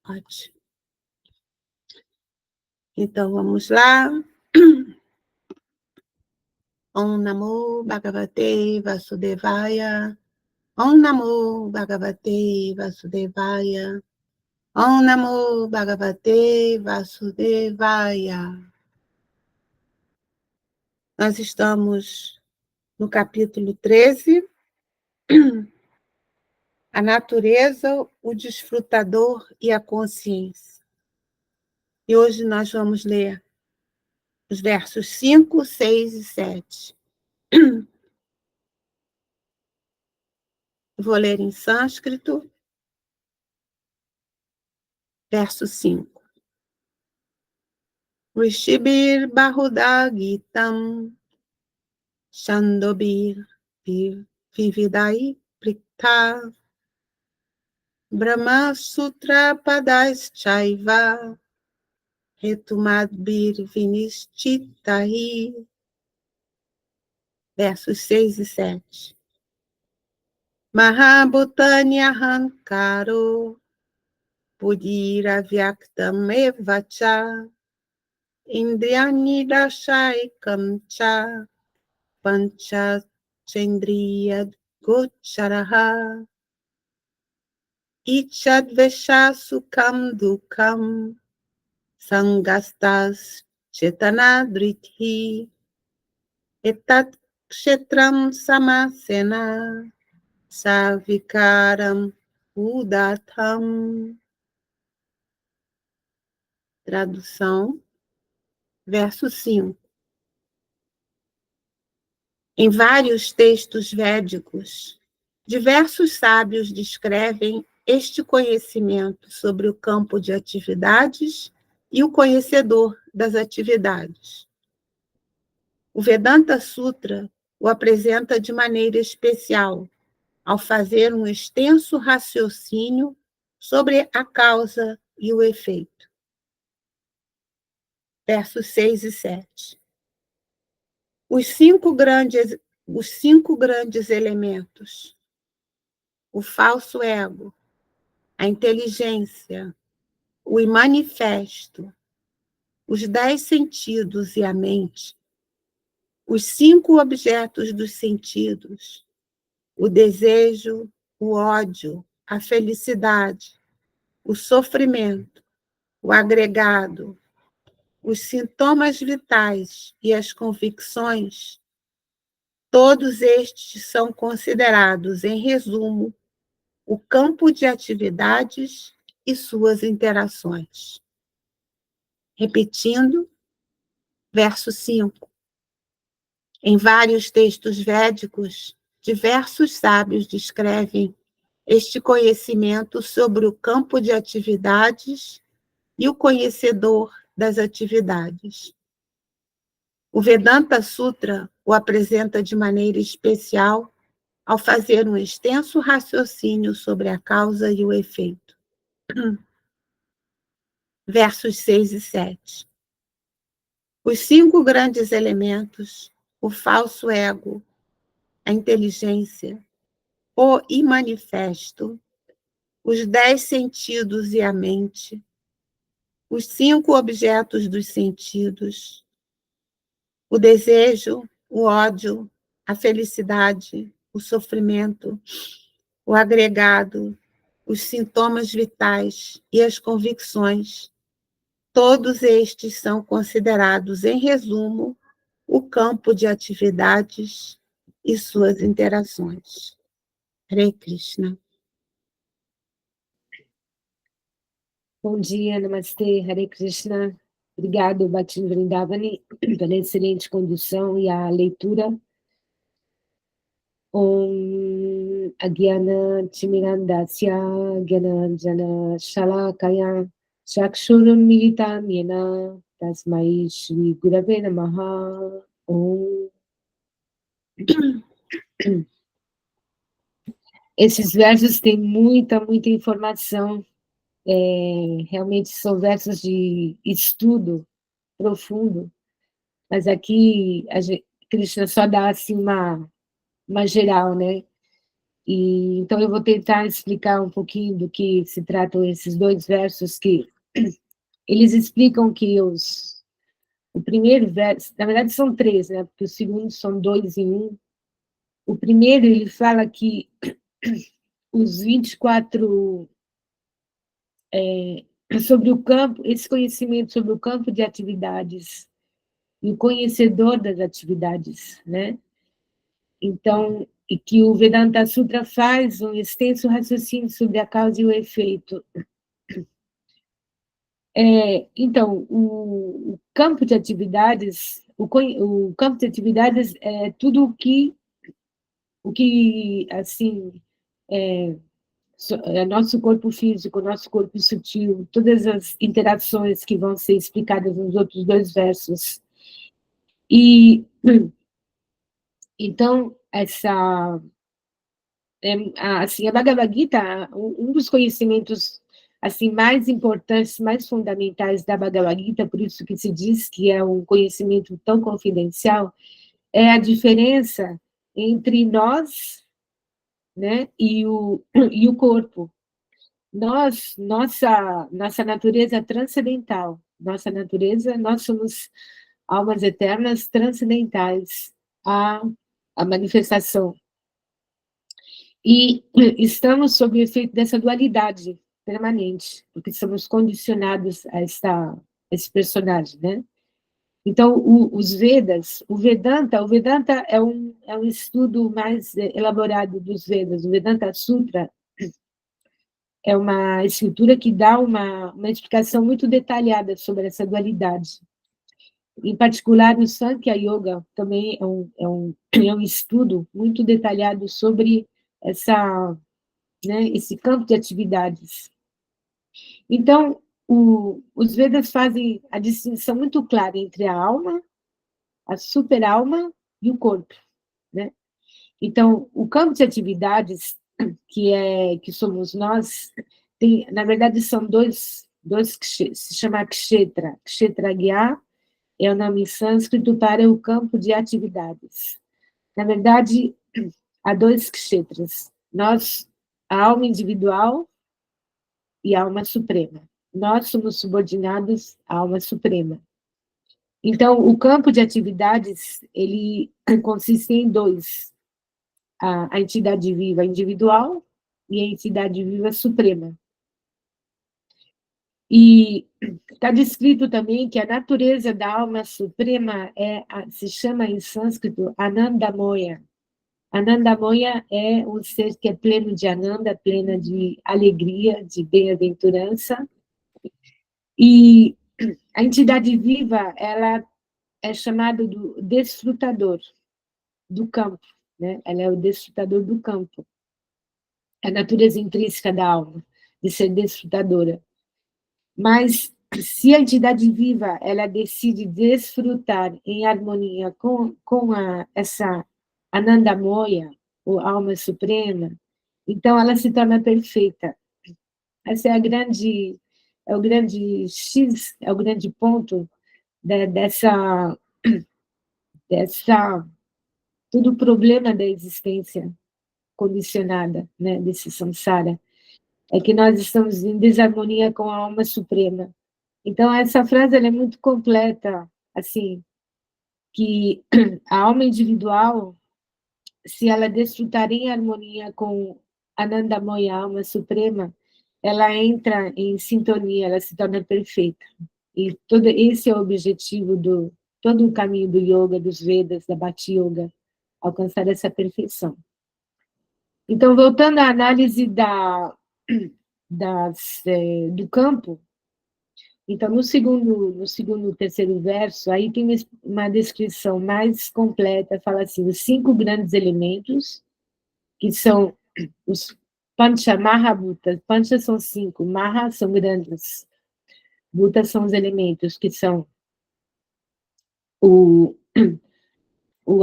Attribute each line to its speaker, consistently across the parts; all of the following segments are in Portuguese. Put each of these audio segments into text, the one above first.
Speaker 1: Ótimo. Então, vamos lá. Om Namo Bhagavate Vasudevaya. Om Namo Bhagavate Vasudevaya. Om Namo Bhagavate Vasudevaya. Nós estamos no capítulo 13. A natureza, o desfrutador e a consciência. E hoje nós vamos ler os versos 5, 6 e 7. Vou ler em sânscrito. Verso 5. Rishibir Bahuda Gitam Chandobir Vividai Prikta Brahma Sutra Padaschaiva Retumadbir Vinischitahi. Versos 6 e 7. Mahabhutanya Hankaro Pudira Vyaktam Evacha Indriyani Dashaikam Cha Pancha Chendriya Gocharaha Ichadvesha Sukham Dukam Sangastas Chetanadrithi Etat Kshetram Samasena Savikaram Udatam. Tradução, verso 5. Em vários textos védicos, diversos sábios descrevem este conhecimento sobre o campo de atividades e o conhecedor das atividades. O Vedanta Sutra o apresenta de maneira especial, ao fazer um extenso raciocínio sobre a causa e o efeito. Versos 6 e 7. Os cinco grandes elementos, o falso ego, a inteligência, o imanifesto, os 10 sentidos e a mente, os 5 objetos dos sentidos, o desejo, o ódio, a felicidade, o sofrimento, o agregado, os sintomas vitais e as convicções, todos estes são considerados, em resumo, o campo de atividades e suas interações. Repetindo, verso 5. Em vários textos védicos, diversos sábios descrevem este conhecimento sobre o campo de atividades e o conhecedor das atividades. O Vedanta Sutra o apresenta de maneira especial ao fazer um extenso raciocínio sobre a causa e o efeito. Versos 6 e 7. Os 5 grandes elementos, o falso ego, a inteligência, o imanifesto, os 10 sentidos e a mente, os 5 objetos dos sentidos, o desejo, o ódio, a felicidade, o sofrimento, o agregado, os sintomas vitais e as convicções, todos estes são considerados, em resumo, o campo de atividades e suas interações. Hare Krishna.
Speaker 2: Bom dia, Namastê, Hare Krishna. Obrigado, Bhakti Vrindavani, pela excelente condução e a leitura. Om Agyana Timirandasya Gyananjana Shalakaya Chakshurum Militam Yena Tasmai Shri Gurave Namaha. Om. Esses versos têm muita informação. Realmente são versos de estudo profundo, mas aqui Krishna só dá assim uma geral, né? E, então, eu vou tentar explicar um pouquinho do que se tratam esses dois versos, que eles explicam que o primeiro verso, na verdade são três, né? Porque o segundo são dois em um. O primeiro, ele fala que os 24, sobre o campo, esse conhecimento sobre o campo de atividades, e o conhecedor das atividades, né? Então, e que o Vedanta Sutra faz um extenso raciocínio sobre a causa e o efeito. Então, o campo de atividades, o campo de atividades é tudo o que assim, é nosso corpo físico, nosso corpo sutil, todas as interações que vão ser explicadas nos outros dois versos. E, então, assim, a Bhagavad Gita, um dos conhecimentos assim mais importantes, mais fundamentais da Bhagavad Gita, por isso que se diz que é um conhecimento tão confidencial, é a diferença entre nós, né, e o corpo. Nossa natureza transcendental, nós somos almas eternas transcendentais à manifestação. E estamos sob o efeito dessa dualidade permanente, porque somos condicionados a esse personagem, né? Então, os Vedas, o Vedanta é um estudo mais elaborado dos Vedas. O Vedanta Sutra é uma escritura que dá uma explicação muito detalhada sobre essa dualidade. Em particular, o Sankhya Yoga também é um estudo muito detalhado sobre esse campo de atividades. Então, os Vedas fazem a distinção muito clara entre a alma, a super-alma e o corpo, né? Então, o campo de atividades que somos nós, na verdade, são dois se chama Kshetra. Kshetragya é o nome em sânscrito para o campo de atividades. Na verdade, há dois Kshetras. A alma individual e a alma suprema. Nós somos subordinados à alma suprema. Então, o campo de atividades, ele consiste em dois: a entidade viva individual e a entidade viva suprema. E está descrito também que a natureza da alma suprema se chama em sânscrito Anandamoya. Anandamoya é um ser que é pleno de Ananda, plena de alegria, de bem-aventurança. E a entidade viva, ela é chamada do desfrutador do campo, né? Ela é o desfrutador do campo. A natureza intrínseca da alma, de ser desfrutadora. Mas, se a entidade viva, ela decide desfrutar em harmonia com essa Anandamoya, ou alma suprema, então ela se torna perfeita. Esse é o grande X, é o grande ponto dessa todo o problema da existência condicionada, né, desse samsara, é que nós estamos em desarmonia com a alma suprema. Então, essa frase ela é muito completa, assim, que a alma individual, se ela desfrutar em harmonia com Anandamoya, a alma suprema, ela entra em sintonia, ela se torna perfeita. E esse é o objetivo todo o caminho do yoga, dos Vedas, da Bhakti Yoga, alcançar essa perfeição. Então, voltando à análise do campo, então, no segundo, terceiro verso, aí tem uma descrição mais completa, fala assim, os 5 grandes elementos, que são os Pancha Mahabhutas. Pancha são 5, Maha são grandes, Bhuta são os elementos, que são o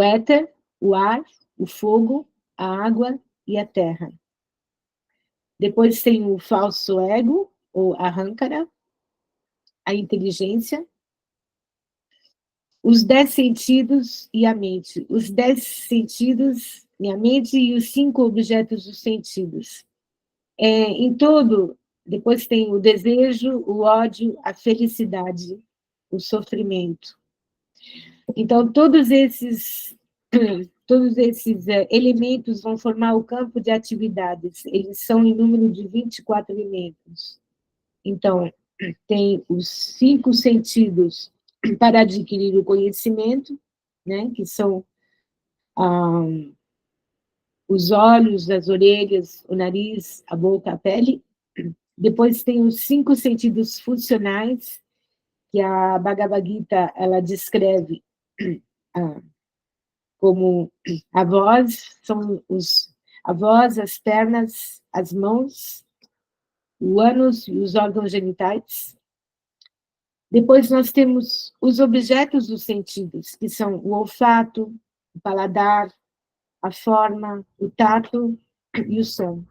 Speaker 2: éter, o ar, o fogo, a água e a terra. Depois tem o falso ego, ou Ahankara, a inteligência, os 10 sentidos e a mente. Os 10 sentidos minha mente e os 5 objetos dos sentidos. Em todo, depois tem o desejo, o ódio, a felicidade, o sofrimento. Então, todos esses elementos vão formar o campo de atividades. Eles são em número de 24 elementos. Então, tem os 5 sentidos para adquirir o conhecimento, né, que são os olhos, as orelhas, o nariz, a boca, a pele. Depois tem os 5 sentidos funcionais, que a Bhagavad Gita ela descreve como a voz, a voz, as pernas, as mãos, o ânus e os órgãos genitais. Depois nós temos os objetos dos sentidos, que são o olfato, o paladar, a forma, o tato e o som.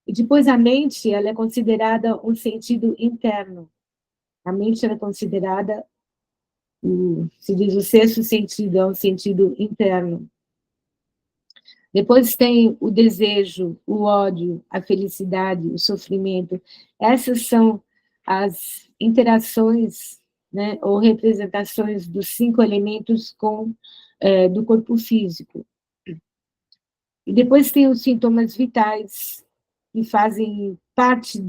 Speaker 2: E depois a mente, ela é considerada um sentido interno. A mente ela é considerada, se diz o sexto sentido, é um sentido interno. Depois tem o desejo, o ódio, a felicidade, o sofrimento. Essas são as interações, né, ou representações dos 5 elementos do corpo físico. E depois tem os sintomas vitais, que fazem parte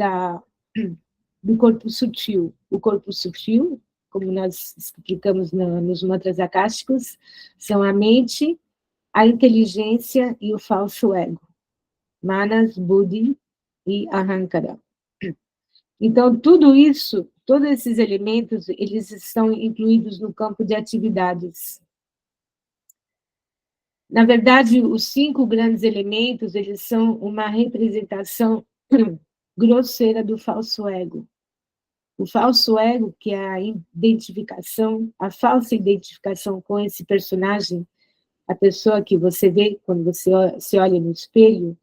Speaker 2: do corpo sutil. O corpo sutil, como nós explicamos nos mantras acásticos, são a mente, a inteligência e o falso ego. Manas, Buddhi e Ahankara. Então, tudo isso, todos esses elementos, eles estão incluídos no campo de atividades. Na verdade, os 5 grandes elementos, eles são uma representação grosseira do falso ego. O falso ego, que é a identificação, a falsa identificação com esse personagem, a pessoa que você vê quando você se olha no espelho,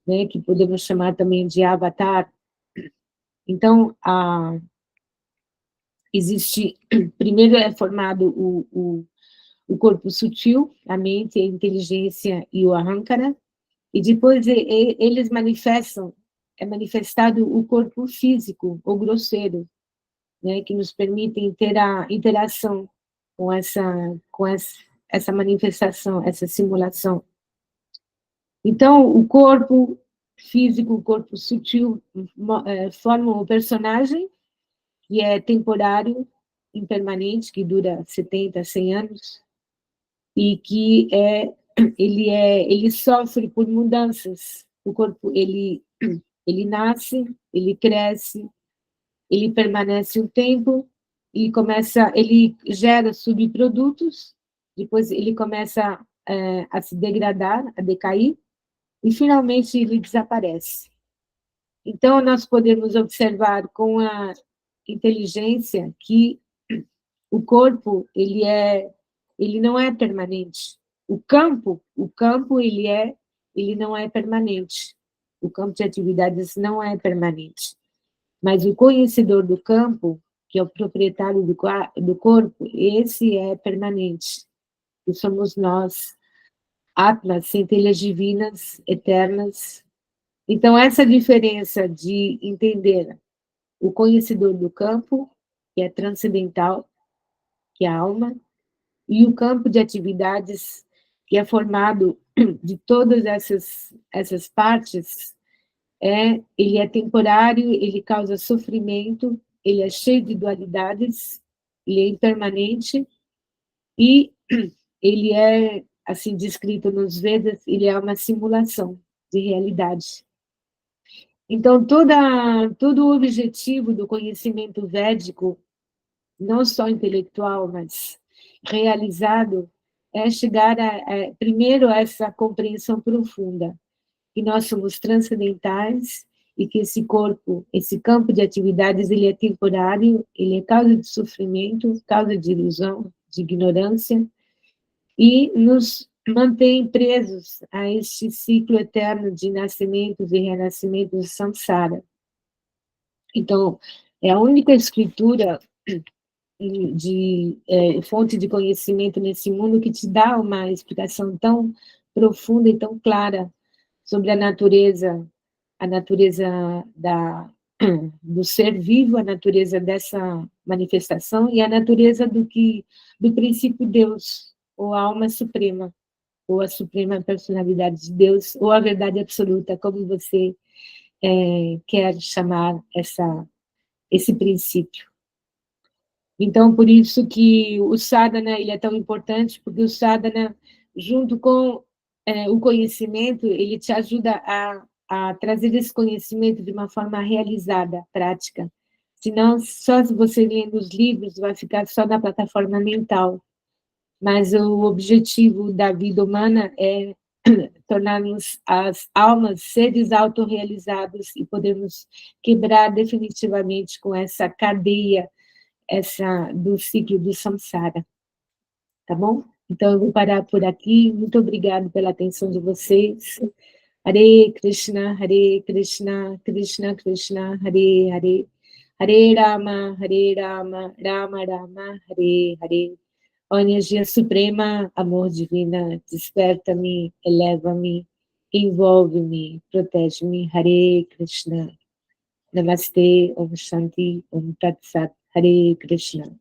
Speaker 2: né, que podemos chamar também de avatar. Então, primeiro é formado o corpo sutil, a mente, a inteligência e o ahankara, e depois eles é manifestado o corpo físico, ou grosseiro, né, que nos permitem ter a interação com essa manifestação, essa simulação. Então, o corpo físico, o corpo sutil, formam o personagem, que é temporário, impermanente, que dura 70, 100 anos, e que ele sofre por mudanças. O corpo, ele nasce, ele cresce, ele permanece um tempo, ele gera subprodutos, depois ele começa a se degradar, a decair, e finalmente ele desaparece. Então, nós podemos observar com a inteligência que o corpo, ele não é permanente. O campo ele não é permanente. O campo de atividades não é permanente. Mas o conhecedor do campo, que é o proprietário do corpo, esse é permanente. E somos nós, Atmas, centelhas divinas, eternas. Então, essa diferença de entender o conhecedor do campo, que é transcendental, que é a alma, e o campo de atividades, que é formado de todas essas partes, ele é temporário, ele causa sofrimento, ele é cheio de dualidades, ele é impermanente, e ele é, assim descrito nos Vedas, ele é uma simulação de realidade. Então, todo o objetivo do conhecimento védico, não só intelectual, mas realizado, é chegar primeiro a essa compreensão profunda, que nós somos transcendentais e que esse corpo, esse campo de atividades, ele é temporário, ele é causa de sofrimento, causa de ilusão, de ignorância, e nos mantém presos a este ciclo eterno de nascimentos e renascimentos de samsara. Então, é a única escritura fonte de conhecimento nesse mundo que te dá uma explicação tão profunda e tão clara sobre a natureza do ser vivo, a natureza dessa manifestação e a natureza do princípio Deus, ou a alma suprema, ou a suprema personalidade de Deus, ou a verdade absoluta, como você quer chamar esse princípio. Então, por isso que o sadhana ele é tão importante, porque o sadhana, junto com o conhecimento, ele te ajuda a trazer esse conhecimento de uma forma realizada, prática. Senão, só se você lendo os livros, vai ficar só na plataforma mental. Mas o objetivo da vida humana é tornarmos as almas seres autorrealizados e podermos quebrar definitivamente com essa cadeia do ciclo do samsara, tá bom? Então, eu vou parar por aqui. Muito obrigada pela atenção de vocês. Hare Krishna, Krishna Krishna, Hare Hare, Hare Rama, Rama Rama, Hare Hare. Ó energia suprema, amor divina, desperta-me, eleva-me, envolve-me, protege-me. Hare Krishna. Namaste, Om Shanti, Om Tat Sat, Hare Krishna.